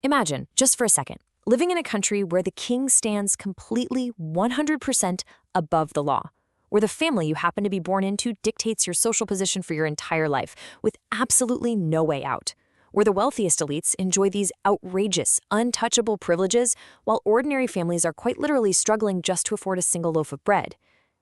Imagine, just for a second, living in a country where the king stands completely 100% above the law, where the family you happen to be born into dictates your social position for your entire life, with absolutely no way out, where the wealthiest elites enjoy these outrageous, untouchable privileges, while ordinary families are quite literally struggling just to afford a single loaf of bread.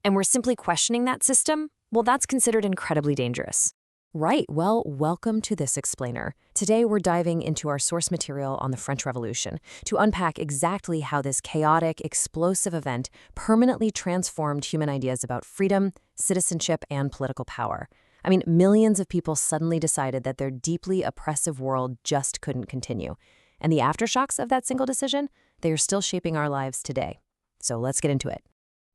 And we're simply questioning that system? Well, that's considered incredibly dangerous. Right, well, welcome to This Explainer. Today we're diving into our source material on the French Revolution to unpack exactly how this chaotic, explosive event permanently transformed human ideas about freedom, citizenship, and political power. I mean, millions of people suddenly decided that their deeply oppressive world just couldn't continue. And the aftershocks of that single decision, they are still shaping our lives today. So let's get into it.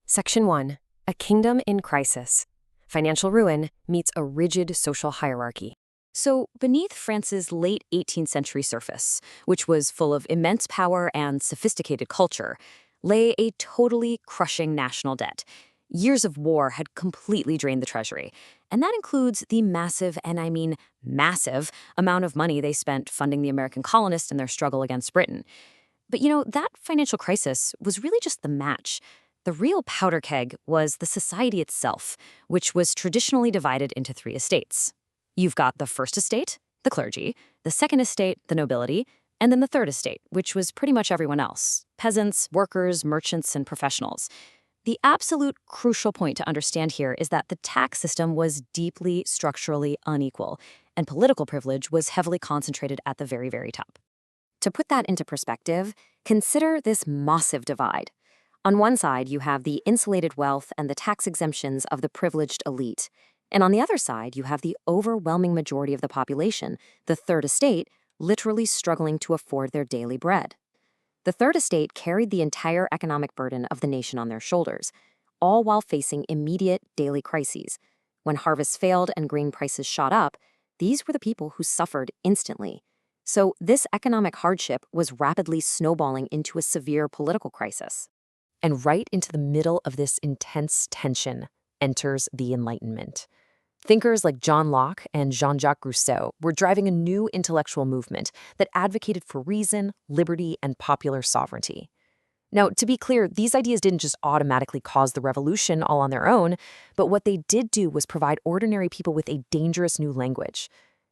Section 1. A Kingdom in Crisis. Financial ruin meets a rigid social hierarchy. So, beneath France's late 18th century surface, which was full of immense power and sophisticated culture, lay a totally crushing national debt. Years of war had completely drained the treasury, and that includes the massive, and I mean massive, amount of money they spent funding the American colonists in their struggle against Britain. But that financial crisis was really just the match. The real powder keg was the society itself, which was traditionally divided into three estates. You've got the first estate, the clergy, the second estate, the nobility, and then the third estate, which was pretty much everyone else: peasants, workers, merchants, and professionals. The absolute crucial point to understand here is that the tax system was deeply structurally unequal, and political privilege was heavily concentrated at the very, very top. To put that into perspective, consider this massive divide. On one side, you have the insulated wealth and the tax exemptions of the privileged elite. And on the other side, you have the overwhelming majority of the population, the third estate, literally struggling to afford their daily bread. The third estate carried the entire economic burden of the nation on their shoulders, all while facing immediate daily crises. When harvests failed and grain prices shot up, these were the people who suffered instantly. So this economic hardship was rapidly snowballing into a severe political crisis. And right into the middle of this intense tension enters the Enlightenment. Thinkers like John Locke and Jean-Jacques Rousseau were driving a new intellectual movement that advocated for reason, liberty, and popular sovereignty. Now, to be clear, these ideas didn't just automatically cause the revolution all on their own, but what they did do was provide ordinary people with a dangerous new language.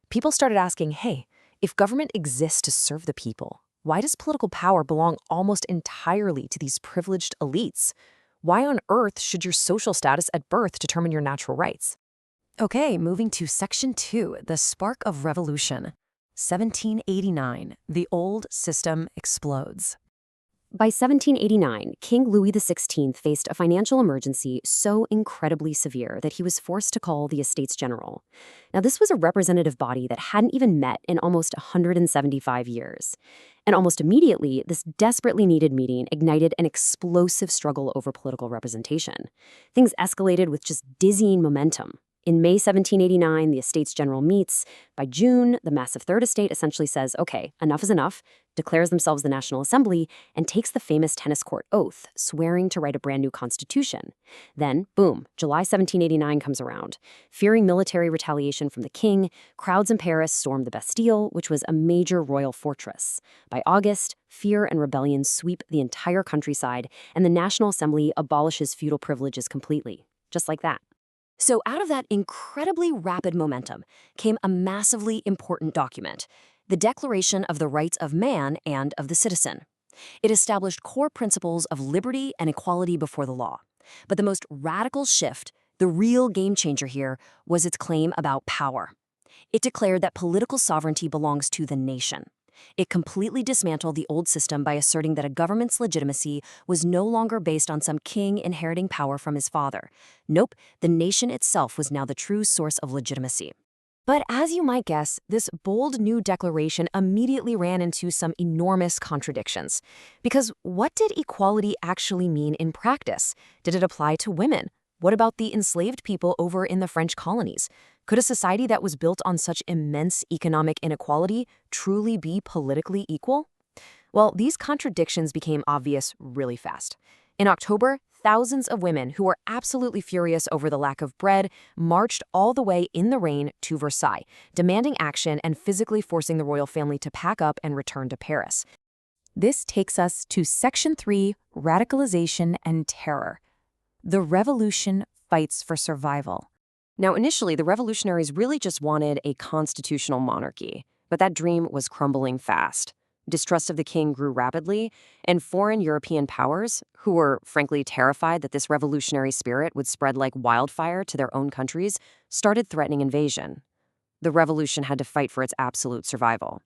People started asking, hey, if government exists to serve the people, why does political power belong almost entirely to these privileged elites? Why on earth should your social status at birth determine your natural rights? Okay, moving to Section 2, the Spark of Revolution. 1789, the old system explodes. By 1789, King Louis XVI faced a financial emergency so incredibly severe that he was forced to call the Estates General. Now, this was a representative body that hadn't even met in almost 175 years. And almost immediately, this desperately needed meeting ignited an explosive struggle over political representation. Things escalated with just dizzying momentum. In May 1789, the Estates General meets. By June, the massive Third Estate essentially says, okay, enough is enough, declares themselves the National Assembly, and takes the famous tennis court oath, swearing to write a brand new constitution. Then, boom, July 1789 comes around. Fearing military retaliation from the king, crowds in Paris storm the Bastille, which was a major royal fortress. By August, fear and rebellion sweep the entire countryside, and the National Assembly abolishes feudal privileges completely. Just like that. So out of that incredibly rapid momentum came a massively important document, the Declaration of the Rights of Man and of the Citizen. It established core principles of liberty and equality before the law. But the most radical shift, the real game changer here, was its claim about power. It declared that political sovereignty belongs to the nation. It completely dismantled the old system by asserting that a government's legitimacy was no longer based on some king inheriting power from his father. Nope, the nation itself was now the true source of legitimacy. But as you might guess, this bold new declaration immediately ran into some enormous contradictions. Because what did equality actually mean in practice? Did it apply to women? What about the enslaved people over in the French colonies? Could a society that was built on such immense economic inequality truly be politically equal? Well, these contradictions became obvious really fast. In October, thousands of women who were absolutely furious over the lack of bread marched all the way in the rain to Versailles, demanding action and physically forcing the royal family to pack up and return to Paris. This takes us to Section 3, Radicalization and Terror. The revolution fights for survival. Now, initially, the revolutionaries really just wanted a constitutional monarchy, but that dream was crumbling fast. Distrust of the king grew rapidly, and foreign European powers, who were frankly terrified that this revolutionary spirit would spread like wildfire to their own countries, started threatening invasion. The revolution had to fight for its absolute survival.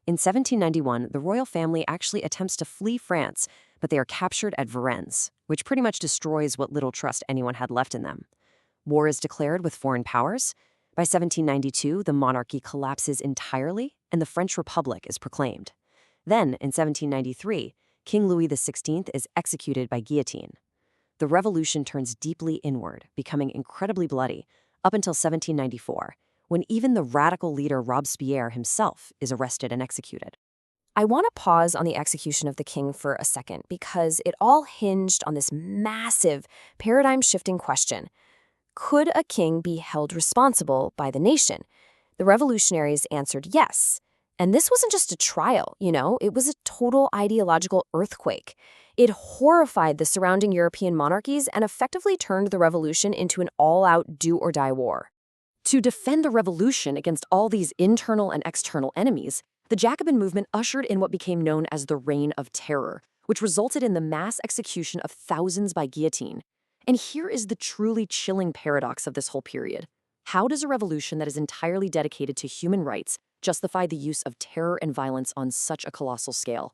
In 1791, the royal family actually attempts to flee France, but they are captured at Varennes, which pretty much destroys what little trust anyone had left in them. War is declared with foreign powers. By 1792, the monarchy collapses entirely, and the French Republic is proclaimed. Then, in 1793, King Louis XVI is executed by guillotine. The revolution turns deeply inward, becoming incredibly bloody, up until 1794, when even the radical leader Robespierre himself is arrested and executed. I want to pause on the execution of the king for a second because it all hinged on this massive, paradigm-shifting question. Could a king be held responsible by the nation? The revolutionaries answered yes. And this wasn't just a trial, it was a total ideological earthquake. It horrified the surrounding European monarchies and effectively turned the revolution into an all-out do-or-die war. To defend the revolution against all these internal and external enemies, the Jacobin movement ushered in what became known as the Reign of Terror, which resulted in the mass execution of thousands by guillotine. And here is the truly chilling paradox of this whole period. How does a revolution that is entirely dedicated to human rights justify the use of terror and violence on such a colossal scale?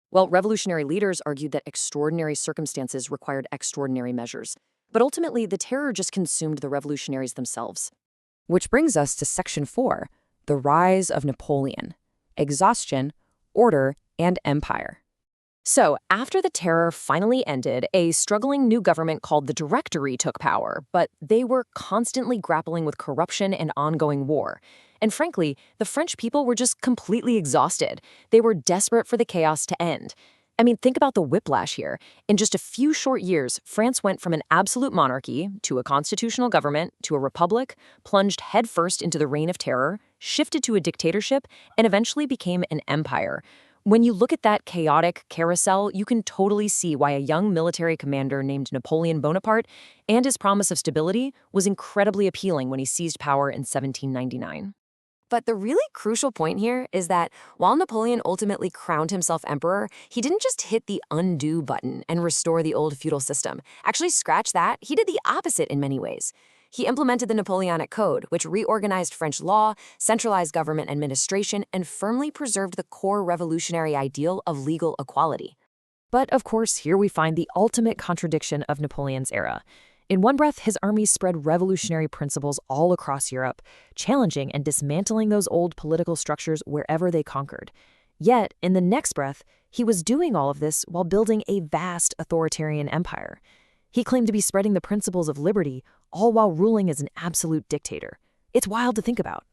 Well, revolutionary leaders argued that extraordinary circumstances required extraordinary measures. But ultimately, the terror just consumed the revolutionaries themselves. Which brings us to Section 4, the rise of Napoleon, exhaustion, order, and empire. So, after the terror finally ended, a struggling new government called the Directory took power, but they were constantly grappling with corruption and ongoing war. And frankly, the French people were just completely exhausted. They were desperate for the chaos to end. I mean, think about the whiplash here. In just a few short years, France went from an absolute monarchy to a constitutional government to a republic, plunged headfirst into the reign of terror, shifted to a dictatorship, and eventually became an empire. When you look at that chaotic carousel, you can totally see why a young military commander named Napoleon Bonaparte and his promise of stability was incredibly appealing when he seized power in 1799. But the really crucial point here is that while Napoleon ultimately crowned himself emperor, he didn't just hit the undo button and restore the old feudal system. Actually, scratch that, he did the opposite in many ways. He implemented the Napoleonic Code, which reorganized French law, centralized government administration, and firmly preserved the core revolutionary ideal of legal equality. But of course, here we find the ultimate contradiction of Napoleon's era. In one breath, his armies spread revolutionary principles all across Europe, challenging and dismantling those old political structures wherever they conquered. Yet, in the next breath, he was doing all of this while building a vast authoritarian empire. He claimed to be spreading the principles of liberty, all while ruling as an absolute dictator. It's wild to think about.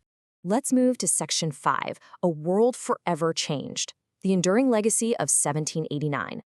Let's move to Section 5, A World Forever Changed, the enduring legacy of 1789.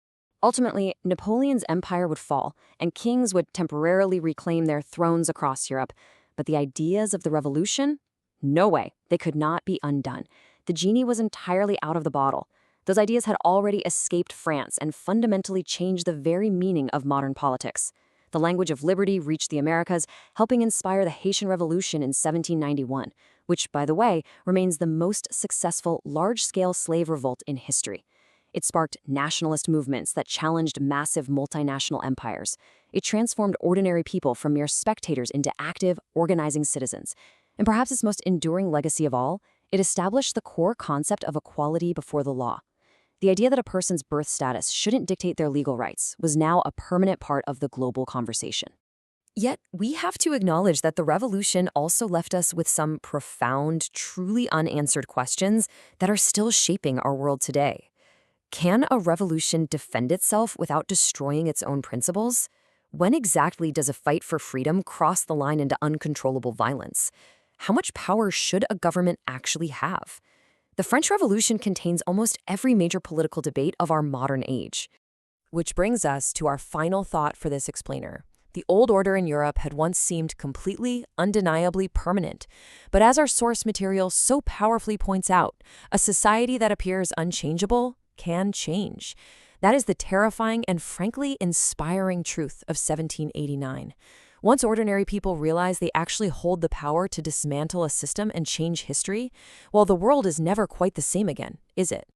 Ultimately, Napoleon's empire would fall, and kings would temporarily reclaim their thrones across Europe. But the ideas of the revolution? No way. They could not be undone. The genie was entirely out of the bottle. Those ideas had already escaped France and fundamentally changed the very meaning of modern politics. The language of liberty reached the Americas, helping inspire the Haitian Revolution in 1791, which, by the way, remains the most successful large-scale slave revolt in history. It sparked nationalist movements that challenged massive multinational empires. It transformed ordinary people from mere spectators into active, organizing citizens. And perhaps its most enduring legacy of all, it established the core concept of equality before the law. The idea that a person's birth status shouldn't dictate their legal rights was now a permanent part of the global conversation. Yet, we have to acknowledge that the revolution also left us with some profound, truly unanswered questions that are still shaping our world today. Can a revolution defend itself without destroying its own principles? When exactly does a fight for freedom cross the line into uncontrollable violence? How much power should a government actually have? The French Revolution contains almost every major political debate of our modern age. Which brings us to our final thought for this explainer. The old order in Europe had once seemed completely, undeniably permanent. But as our source material so powerfully points out, a society that appears unchangeable can change. That is the terrifying and frankly inspiring truth of 1789. Once ordinary people realize they actually hold the power to dismantle a system and change history, well, the world is never quite the same again, is it?